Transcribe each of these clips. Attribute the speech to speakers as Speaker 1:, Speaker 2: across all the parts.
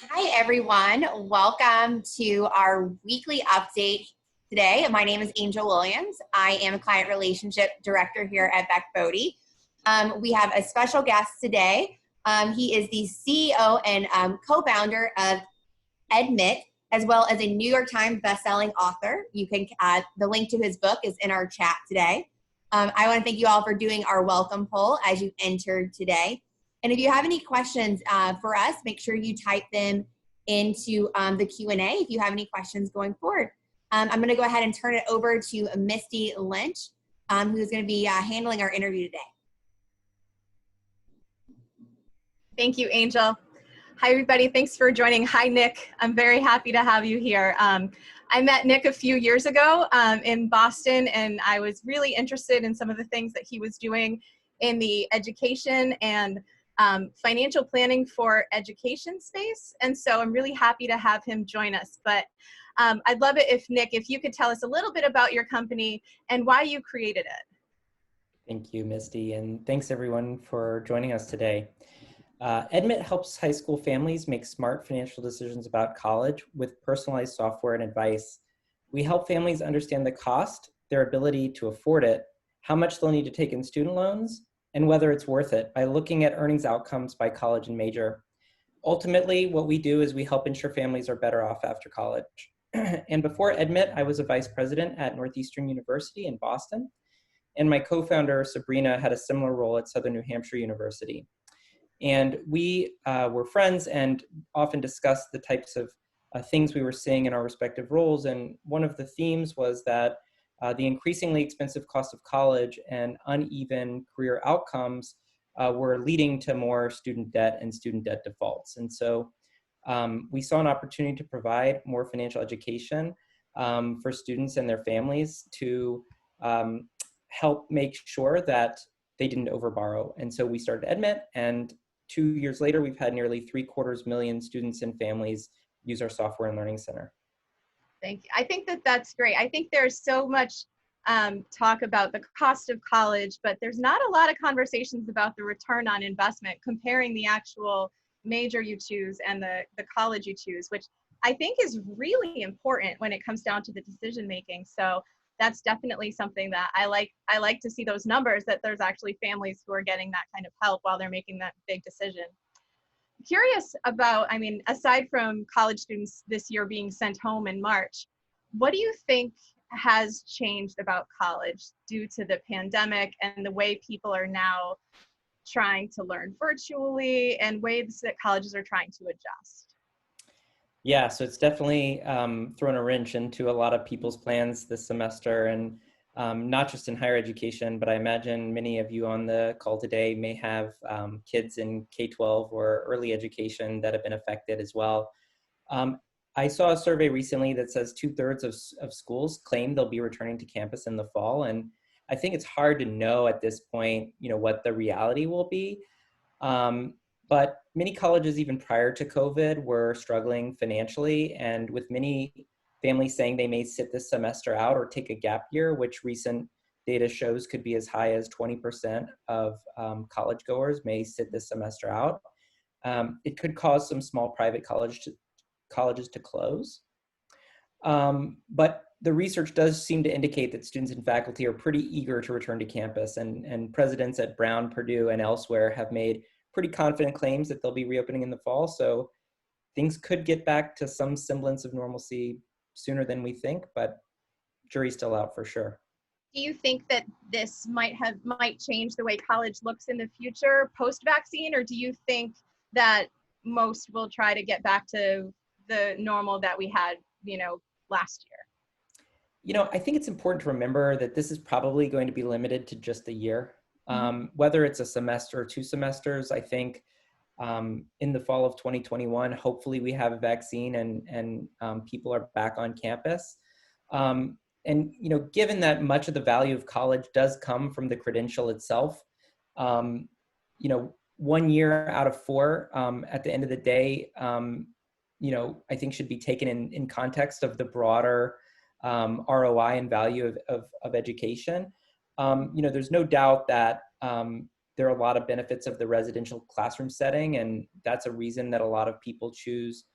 Speaker 1: Hi, everyone. Welcome to our weekly update today. My name is Angel Williams. I am a client relationship director here at Beck Bodie. We have a special guest today. He is the CEO and co-founder of Admit, as well as a New York Times bestselling author. You can the link to his book is in our chat today. I want to thank you all for doing our welcome poll as you entered today. And if you have any questions for us, make sure you type them into the Q&A if you have any questions going forward. I'm going to go ahead and turn it over to Misty Lynch, who's going to be handling our interview today.
Speaker 2: Thank you, Angel. Hi, everybody. Thanks for joining. Hi, Nick. I'm very happy to have you here. I met Nick a few years ago in Boston, and I was really interested in some of the things that he was doing in the education and financial planning for education space. And so I'm really happy to have him join us. But I'd love it if, Nick, if you could tell us a little bit about your company and why you created it.
Speaker 3: Thank you, Misty, and thanks everyone for joining us today. Admit helps high school families make smart financial decisions about college with personalized software and advice. We help families understand the cost, their ability to afford it, how much they'll need to take in student loans, and whether it's worth it by looking at earnings outcomes by college and major. Ultimately, what we do is we help ensure families are better off after college. And before Admit, I was a vice president at Northeastern University in Boston, and my co-founder, Sabrina, had a similar role at Southern New Hampshire University. And we were friends and often discussed the types of things we were seeing in our respective roles. And one of the themes was that the increasingly expensive cost of college and uneven career outcomes were leading to more student debt and student debt defaults. And so we saw an opportunity to provide more financial education for students and their families to help make sure that they didn't overborrow. And so we started Admit, and 2 years later, we've had nearly 750,000 students and families use our software and learning center.
Speaker 2: Thank you. I think that that's great. I think there's so much talk about the cost of college, but there's not a lot of conversations about the return on investment, comparing the actual major you choose and the college you choose, which I think is really important when it comes down to the decision making. So that's definitely something that I like to see those numbers, that there's actually families who are getting that kind of help while they're making that big decision. Curious about, I mean, aside from college students this year being sent home in March, what do you think has changed about college due to the pandemic and the way people are now trying to learn virtually and ways that colleges are trying to adjust?
Speaker 3: Yeah, so it's definitely thrown a wrench into a lot of people's plans this semester, and not just in higher education, but I imagine many of you on the call today may have kids in K-12 or early education that have been affected as well. I saw a survey recently that says 2/3 of schools claim they'll be returning to campus in the fall, and I think it's hard to know at this point, what the reality will be. But many colleges, even prior to COVID, were struggling financially, and with many families saying they may sit this semester out or take a gap year, which recent data shows could be as high as 20% of college goers may sit this semester out. It could cause some small private colleges to close. But the research does seem to indicate that students and faculty are pretty eager to return to campus, and presidents at Brown, Purdue, and elsewhere have made pretty confident claims that they'll be reopening in the fall. So things could get back to some semblance of normalcy sooner than we think, but jury's still out for sure.
Speaker 2: Do you think that this might change the way college looks in the future post-vaccine, or do you think that most will try to get back to the normal that we had, last year?
Speaker 3: I think it's important to remember that this is probably going to be limited to just a year. Whether it's a semester or 2 semesters, I think in the fall of 2021, hopefully we have a vaccine and people are back on campus. And given that much of the value of college does come from the credential itself, 1 year out of 4 at the end of the day, I think should be taken in context of the broader ROI and value of education. There's no doubt that there are a lot of benefits of the residential classroom setting, and that's a reason that a lot of people choose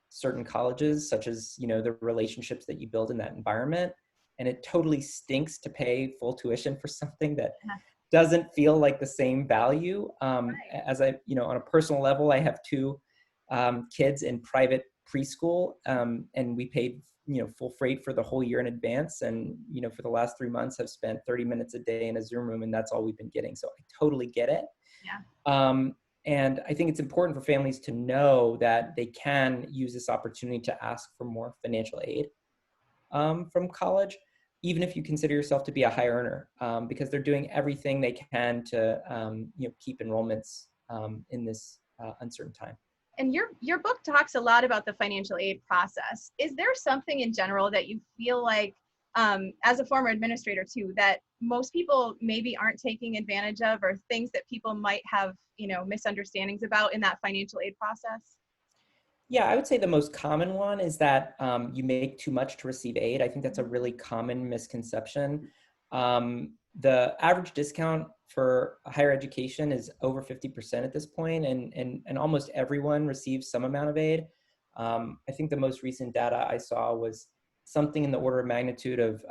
Speaker 3: certain colleges, such as, the relationships that you build in that environment. And it totally stinks to pay full tuition for something that
Speaker 2: Yeah.
Speaker 3: doesn't feel like the same value.
Speaker 2: Right.
Speaker 3: As I, on a personal level, I have two kids in private preschool, and we paid, full freight for the whole year in advance. And, for the last 3 months, I've spent 30 minutes a day in a Zoom room, and that's all we've been getting. So I totally get it.
Speaker 2: Yeah.
Speaker 3: And I think it's important for families to know that they can use this opportunity to ask for more financial aid from college, even if you consider yourself to be a high earner, because they're doing everything they can to keep enrollments in this uncertain time.
Speaker 2: And your book talks a lot about the financial aid process. Is there something in general that you feel like, as a former administrator too, that most people maybe aren't taking advantage of, or things that people might have, misunderstandings about in that financial aid process?
Speaker 3: Yeah, I would say the most common one is that you make too much to receive aid. I think that's a really common misconception. The average discount for higher education is over 50% at this point, and almost everyone receives some amount of aid. I think the most recent data I saw was something in the order of magnitude of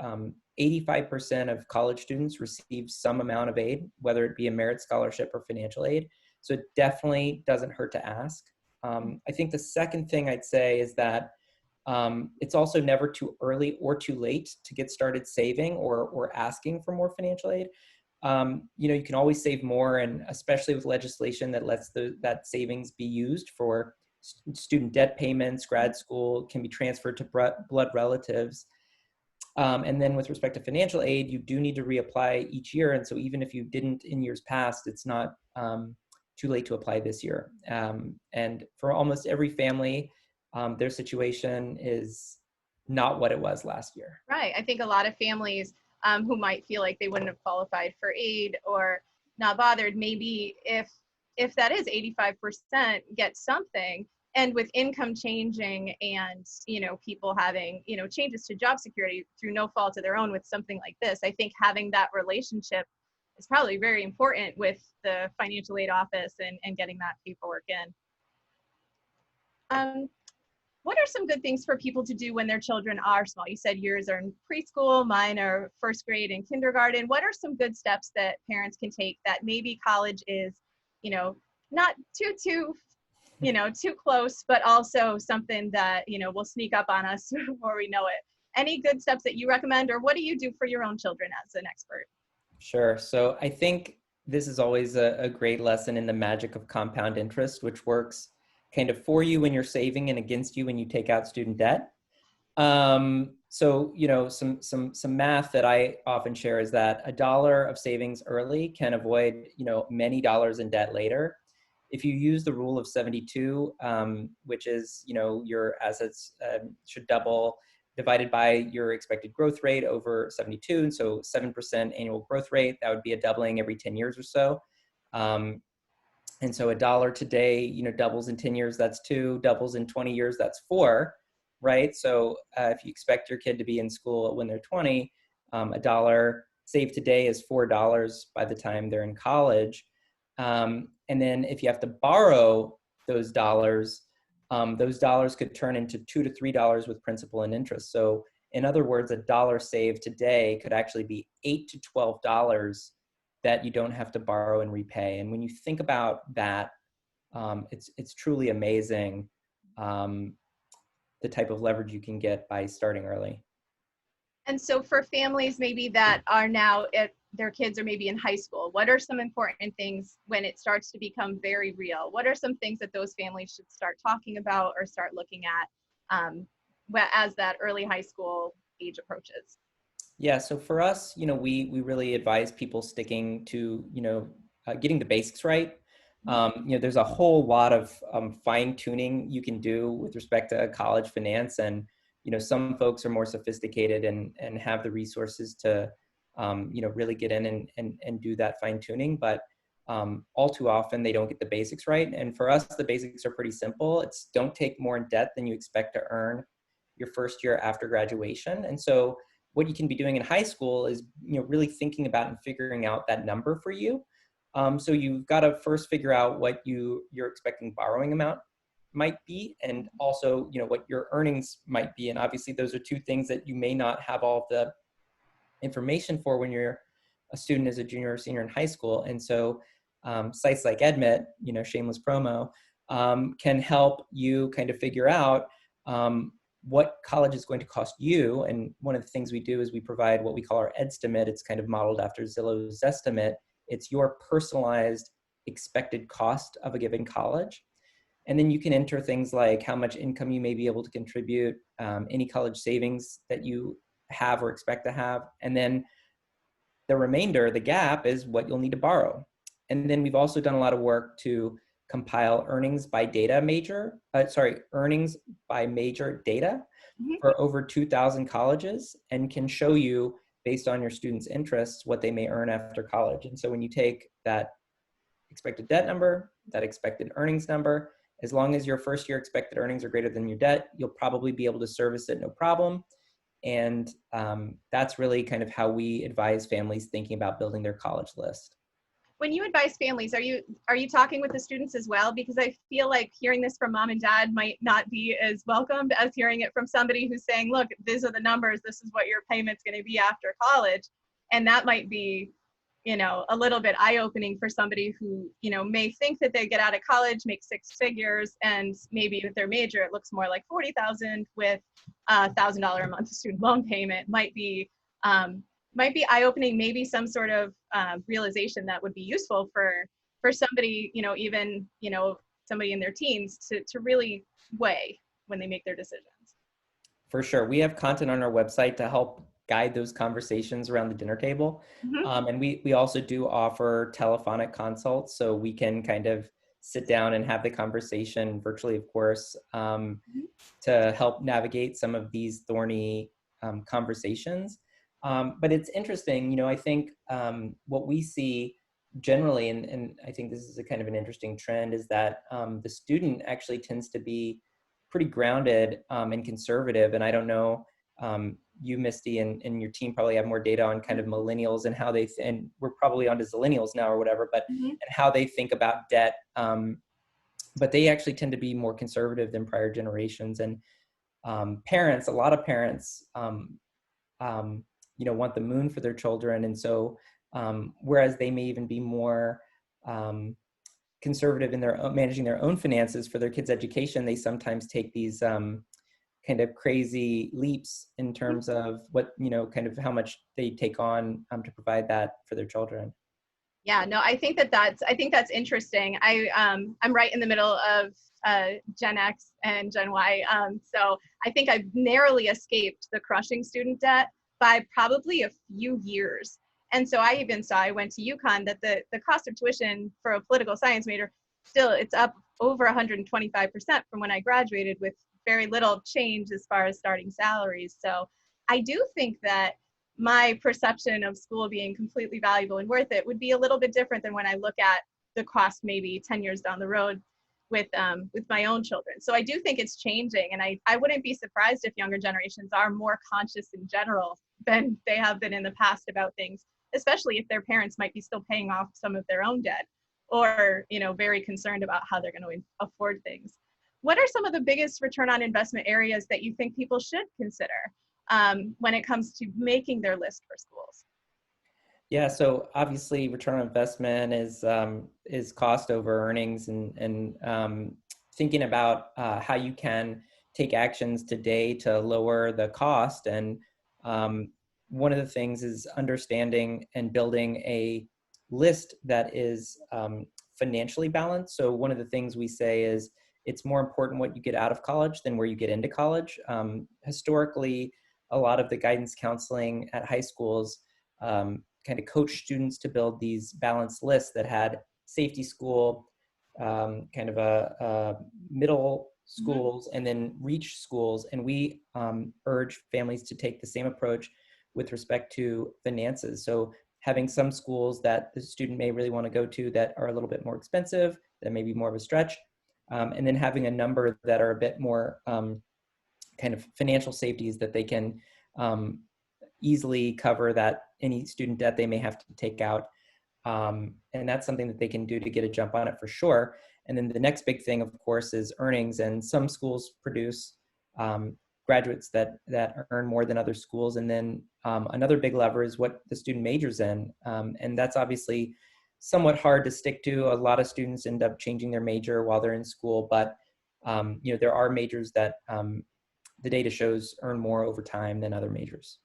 Speaker 3: 85% of college students receive some amount of aid, whether it be a merit scholarship or financial aid. So it definitely doesn't hurt to ask. I think the second thing I'd say is that it's also never too early or too late to get started saving or asking for more financial aid. You can always save more, and especially with legislation that lets that savings be used for student debt payments, grad school, can be transferred to blood relatives. And then with respect to financial aid, you do need to reapply each year. And so even if you didn't in years past, it's not too late to apply this year. And for almost every family, their situation is not what it was last year.
Speaker 2: Right. I think a lot of families who might feel like they wouldn't have qualified for aid or not bothered, maybe if that is 85% get something, and with income changing and people having changes to job security through no fault of their own with something like this, I think having that relationship is probably very important with the financial aid office and getting that paperwork in. What are some good things for people to do when their children are small? You said yours are in preschool, mine are first grade and kindergarten. What are some good steps that parents can take that maybe college is, not too close, but also something that, will sneak up on us before we know it? Any good steps that you recommend, or what do you do for your own children as an expert?
Speaker 3: Sure. So I think this is always a great lesson in the magic of compound interest, which works kind of for you when you're saving and against you when you take out student debt. So, some math that I often share is that $1 of savings early can avoid, many dollars in debt later. If you use the rule of 72, which is, your assets should double divided by your expected growth rate over 72. And so 7% annual growth rate, that would be a doubling every 10 years or so. And so $1 today, doubles in 10 years, that's 2, doubles in 20 years, that's 4, right? So if you expect your kid to be in school when they're 20, $1 saved today is $4 by the time they're in college. And then if you have to borrow those dollars could turn into $2 to $3 with principal and interest. So in other words, $1 saved today could actually be $8 to $12 that you don't have to borrow and repay. And when you think about that, it's truly amazing the type of leverage you can get by starting early.
Speaker 2: And so for families maybe that are now their kids are maybe in high school, what are some important things when it starts to become very real? What are some things that those families should start talking about or start looking at as that early high school age approaches?
Speaker 3: Yeah, so for us, we really advise people sticking to, getting the basics right. There's a whole lot of fine tuning you can do with respect to college finance, and some folks are more sophisticated and have the resources to really get in and do that fine tuning. But all too often they don't get the basics right. And for us, the basics are pretty simple. It's don't take more in debt than you expect to earn your first year after graduation. And so what you can be doing in high school is really thinking about and figuring out that number for you. So you've got to first figure out what your expecting borrowing amount might be, and also, what your earnings might be. And obviously those are two things that you may not have all of the information for when you're a student as a junior or senior in high school. And so sites like Edmit, shameless promo, can help you kind of figure out what college is going to cost you. And one of the things we do is we provide what we call our Edstimate. It's kind of modeled after Zillow's estimate. It's your personalized expected cost of a given college. And then you can enter things like how much income you may be able to contribute, any college savings that you have or expect to have. And then the remainder, the gap, is what you'll need to borrow. And then we've also done a lot of work to compile earnings by major data for over 2,000 colleges, and can show you, based on your students' interests, what they may earn after college. And so when you take that expected debt number, that expected earnings number, as long as your first year expected earnings are greater than your debt, you'll probably be able to service it no problem. And that's really kind of how we advise families thinking about building their college list.
Speaker 2: When you advise families, are you talking with the students as well? Because I feel like hearing this from mom and dad might not be as welcomed as hearing it from somebody who's saying, look, these are the numbers, this is what your payment's going to be after college. And that might be, a little bit eye-opening for somebody who, may think that they get out of college, make six figures, and maybe with their major, it looks more like 40,000 with $1,000 a month student loan payment. Might be eye-opening, maybe some sort of realization that would be useful for somebody, even, somebody in their teens to really weigh when they make their decisions.
Speaker 3: For sure. We have content on our website to help guide those conversations around the dinner table. And we also do offer telephonic consults, so we can kind of sit down and have the conversation virtually, of course, to help navigate some of these thorny conversations. But it's interesting, I think what we see generally, and I think this is a kind of an interesting trend, is that the student actually tends to be pretty grounded and conservative. And I don't know, you, Misty, and your team probably have more data on kind of millennials and how they, and we're probably onto zillennials now or whatever, but and how they think about debt. But they actually tend to be more conservative than prior generations. And parents, a lot of parents, want the moon for their children. And so, whereas they may even be more conservative in their own, managing their own finances for their kids' education, they sometimes take these kind of crazy leaps in terms of what, kind of how much they take on to provide that for their children.
Speaker 2: Yeah, no, I think that's interesting. I'm right in the middle of Gen X and Gen Y. So I think I've narrowly escaped the crushing student debt by probably a few years. And so I went to UConn, that the cost of tuition for a political science major, still it's up over 125% from when I graduated, with very little change as far as starting salaries. So I do think that my perception of school being completely valuable and worth it would be a little bit different than when I look at the cost maybe 10 years down the road with my own children. So I do think it's changing, and I wouldn't be surprised if younger generations are more conscious in general than they have been in the past about things, especially if their parents might be still paying off some of their own debt, or very concerned about how they're going to afford things. What are some of the biggest return on investment areas that you think people should consider when it comes to making their list for schools?
Speaker 3: Yeah, so obviously return on investment is cost over earnings, and thinking about how you can take actions today to lower the cost. And one of the things is understanding and building a list that is financially balanced. So one of the things we say is it's more important what you get out of college than where you get into college. Historically, a lot of the guidance counseling at high schools kind of coach students to build these balanced lists that had safety school, kind of a middle schools, and then reach schools. And we urge families to take the same approach with respect to finances. So having some schools that the student may really want to go to that are a little bit more expensive, that may be more of a stretch, and then having a number that are a bit more kind of financial safeties that they can easily cover that any student debt they may have to take out. And that's something that they can do to get a jump on it for sure. And then the next big thing, of course, is earnings. And some schools produce graduates that earn more than other schools. And then another big lever is what the student majors in. And that's obviously somewhat hard to stick to. A lot of students end up changing their major while they're in school, but there are majors that the data shows earn more over time than other majors.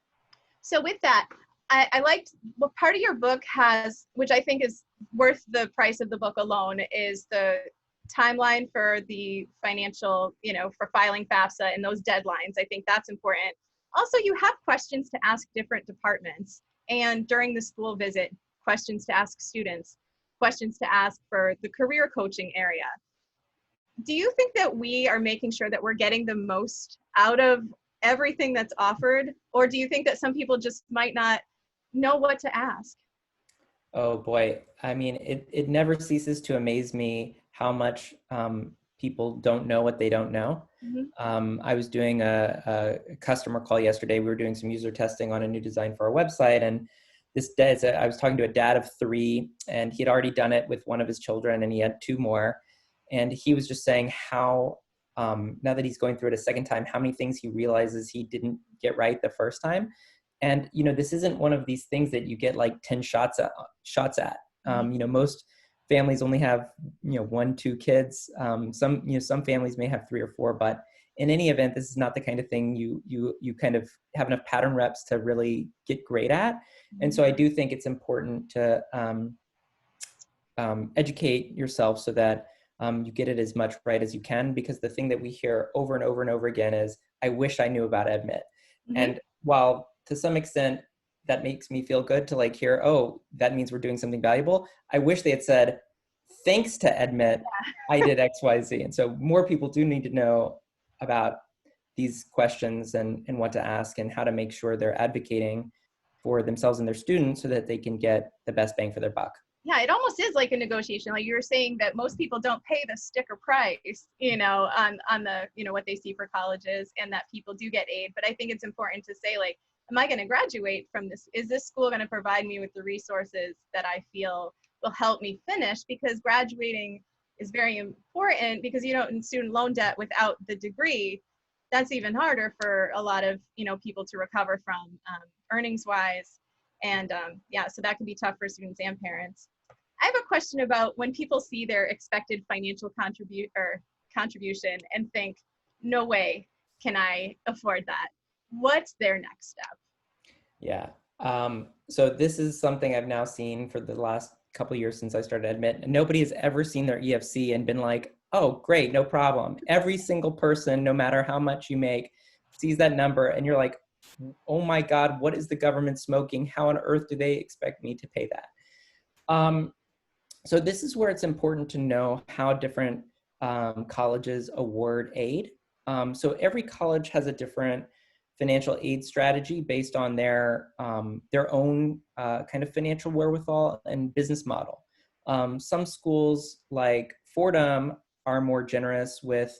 Speaker 2: So with that, I liked what part of your book has, which I think is worth the price of the book alone, is the timeline for the financial, for filing FAFSA and those deadlines. I think that's important. Also, you have questions to ask different departments, and during the school visit, questions to ask students, questions to ask for the career coaching area. Do you think that we are making sure that we're getting the most out of everything that's offered? Or do you think that some people just might not know what to ask?
Speaker 3: Oh boy. I mean, it never ceases to amaze me how much people don't know what they don't know. I was doing a customer call yesterday. We were doing some user testing on a new design for our website. And I was talking to a dad of 3, and he had already done it with one of his children, and he had 2 more. And he was just saying how, now that he's going through it a second time, how many things he realizes he didn't get right the first time. And, this isn't one of these things that you get like 10 shots at. Most families only have, 1, 2 kids. Some families may have 3 or 4, but in any event, this is not the kind of thing you kind of have enough pattern reps to really get great at. And so I do think it's important to educate yourself so that you get it as much right as you can, because the thing that we hear over and over and over again is, I wish I knew about EdMit. And while to some extent that makes me feel good to like hear, oh, that means we're doing something valuable, I wish they had said, thanks to EdMit, I did X, Y, Z. And so more people do need to know about these questions and what to ask and how to make sure they're advocating for themselves and their students so that they can get the best bang for their buck.
Speaker 2: Yeah, it almost is like a negotiation. Like you were saying that most people don't pay the sticker price, on the, what they see for colleges, and that people do get aid. But I think it's important to say, like, am I going to graduate from this? Is this school going to provide me with the resources that I feel will help me finish? Because graduating is very important, because in student loan debt without the degree, that's even harder for a lot of, people to recover from, earnings wise. And so that can be tough for students and parents. I have a question about when people see their expected financial contribution and think, no way can I afford that. What's their next step?
Speaker 3: Yeah. So this is something I've now seen for the last couple of years since I started EdMit. Nobody has ever seen their EFC and been like, oh, great, no problem. Every single person, no matter how much you make, sees that number and you're like, oh my God, what is the government smoking? How on earth do they expect me to pay that? So this is where it's important to know how different colleges award aid. So every college has a different financial aid strategy based on their own kind of financial wherewithal and business model. Some schools like Fordham are more generous with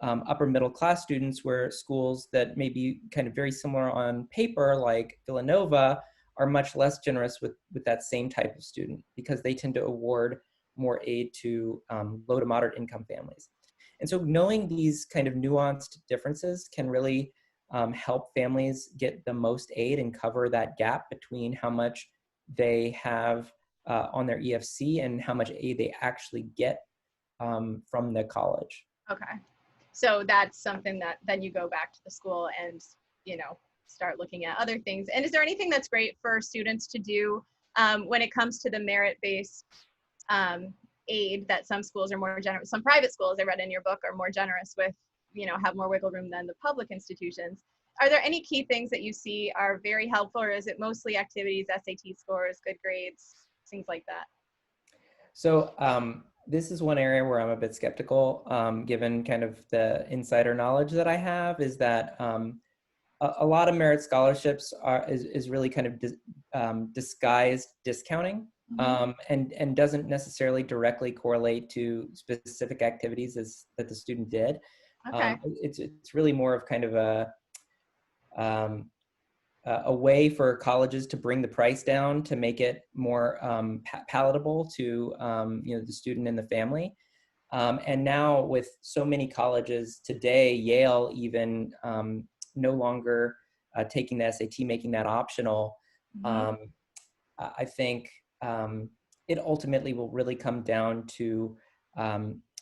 Speaker 3: upper middle class students, where schools that may be kind of very similar on paper, like Villanova, are much less generous with that same type of student, because they tend to award more aid to low to moderate income families. And so knowing these kind of nuanced differences can really help families get the most aid and cover that gap between how much they have on their EFC and how much aid they actually get from the college.
Speaker 2: Okay. So that's something that then you go back to the school and, start looking at other things. And is there anything that's great for students to do when it comes to the merit-based aid that some schools are more generous, some private schools I read in your book are more generous with, have more wiggle room than the public institutions? Are there any key things that you see are very helpful, or is it mostly activities, SAT scores, good grades, things like that?
Speaker 3: So this is one area where I'm a bit skeptical, given kind of the insider knowledge that I have, is that a lot of merit scholarships is really kind of disguised discounting, and doesn't necessarily directly correlate to specific activities that the student did.
Speaker 2: Okay.
Speaker 3: It's really more of kind of a a way for colleges to bring the price down to make it more palatable to the student and the family. And now with so many colleges today, Yale even no longer taking the SAT, making that optional, I think it ultimately will really come down to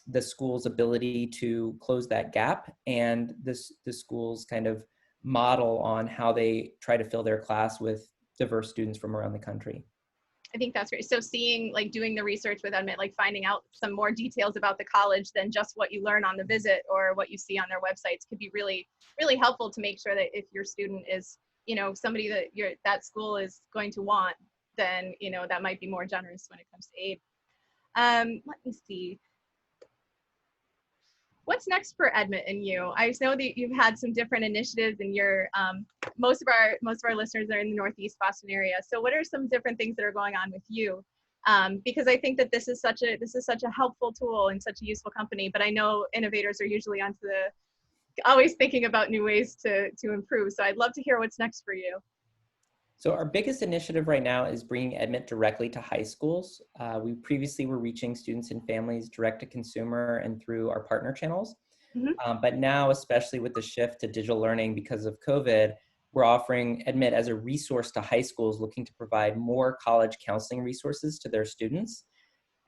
Speaker 3: the school's ability to close that gap, and the school's kind of model on how they try to fill their class with diverse students from around the country.
Speaker 2: I think that's great. So seeing, like, doing the research with Edmit, like finding out some more details about the college than just what you learn on the visit or what you see on their websites could be really, really helpful to make sure that if your student is, somebody that that school is going to want, then, that might be more generous when it comes to aid. Let me see. What's next for Edmit and you? I know that you've had some different initiatives, and most of our listeners are in the Northeast Boston area. So what are some different things that are going on with you? Because I think that this is such a helpful tool and such a useful company. But I know innovators are usually always thinking about new ways to improve. So I'd love to hear what's next for you.
Speaker 3: So our biggest initiative right now is bringing Edmit directly to high schools. We previously were reaching students and families direct to consumer and through our partner channels. But now, especially with the shift to digital learning because of COVID, we're offering Edmit as a resource to high schools looking to provide more college counseling resources to their students.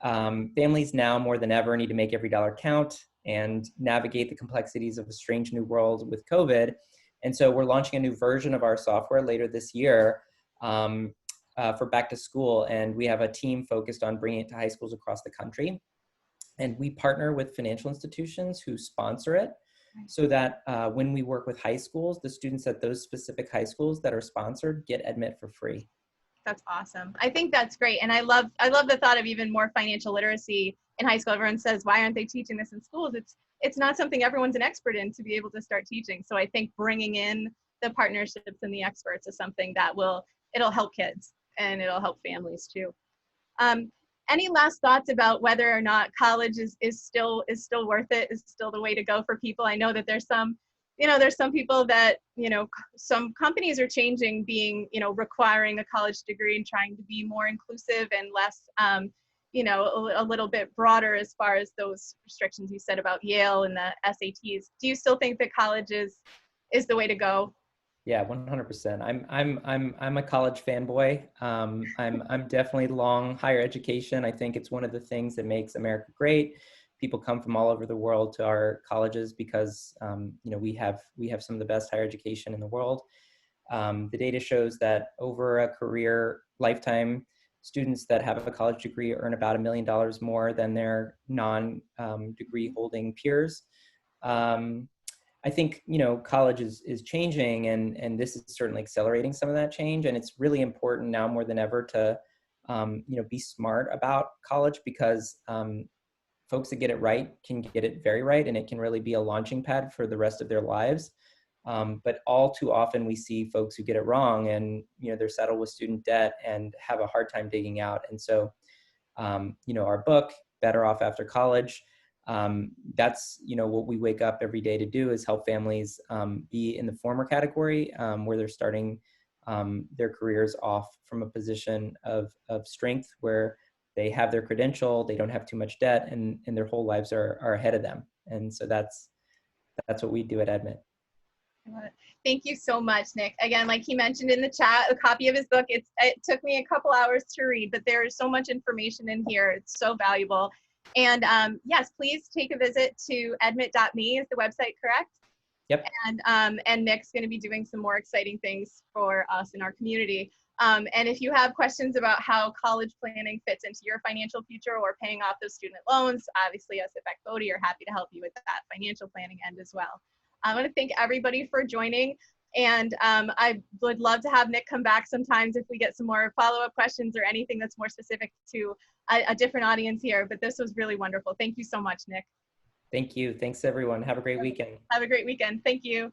Speaker 3: Families now more than ever need to make every dollar count and navigate the complexities of a strange new world with COVID. And so we're launching a new version of our software later this year for back to school. And we have a team focused on bringing it to high schools across the country. And we partner with financial institutions who sponsor it so that when we work with high schools, the students at those specific high schools that are sponsored get Edmit for free.
Speaker 2: That's awesome. I think that's great. And I love the thought of even more financial literacy in high school. Everyone says, why aren't they teaching this in schools? It's not something everyone's an expert in to be able to start teaching. So I think bringing in the partnerships and the experts is something that it'll help kids and it'll help families too. Any last thoughts about whether or not college is still worth it, is still the way to go for people? I know that there's some people that, some companies are changing, being, requiring a college degree and trying to be more inclusive and less, a little bit broader as far as those restrictions you said about Yale and the SATs. Do you still think that college is the way to go?
Speaker 3: Yeah, 100%. I'm a college fanboy. I'm definitely long higher education. I think it's one of the things that makes America great. People come from all over the world to our colleges because we have some of the best higher education in the world. The data shows that over a career lifetime, students that have a college degree earn about $1 million more than their non-degree holding peers. I think, college is changing, and this is certainly accelerating some of that change. And it's really important now more than ever to, be smart about college, because folks that get it right can get it very right, and it can really be a launching pad for the rest of their lives. But all too often we see folks who get it wrong, and, they're saddled with student debt and have a hard time digging out. And so, our book, Better Off After College, that's, what we wake up every day to do, is help families be in the former category, where they're starting their careers off from a position of strength, where they have their credential, they don't have too much debt, and their whole lives are ahead of them. And so that's what we do at Edmit.
Speaker 2: Thank you so much, Nick. Again, like he mentioned in the chat, a copy of his book, it took me a couple hours to read, but there is so much information in here. It's so valuable. And yes, please take a visit to edmit.me is the website, correct?
Speaker 3: Yep.
Speaker 2: And Nick's going to be doing some more exciting things for us in our community. And if you have questions about how college planning fits into your financial future or paying off those student loans, obviously us at Beck Bodie are happy to help you with that financial planning end as well. I want to thank everybody for joining. And I would love to have Nick come back sometimes if we get some more follow-up questions or anything that's more specific to a different audience here. But this was really wonderful. Thank you so much, Nick.
Speaker 3: Thank you. Thanks, everyone. Have a great weekend.
Speaker 2: Have a great weekend. Thank you.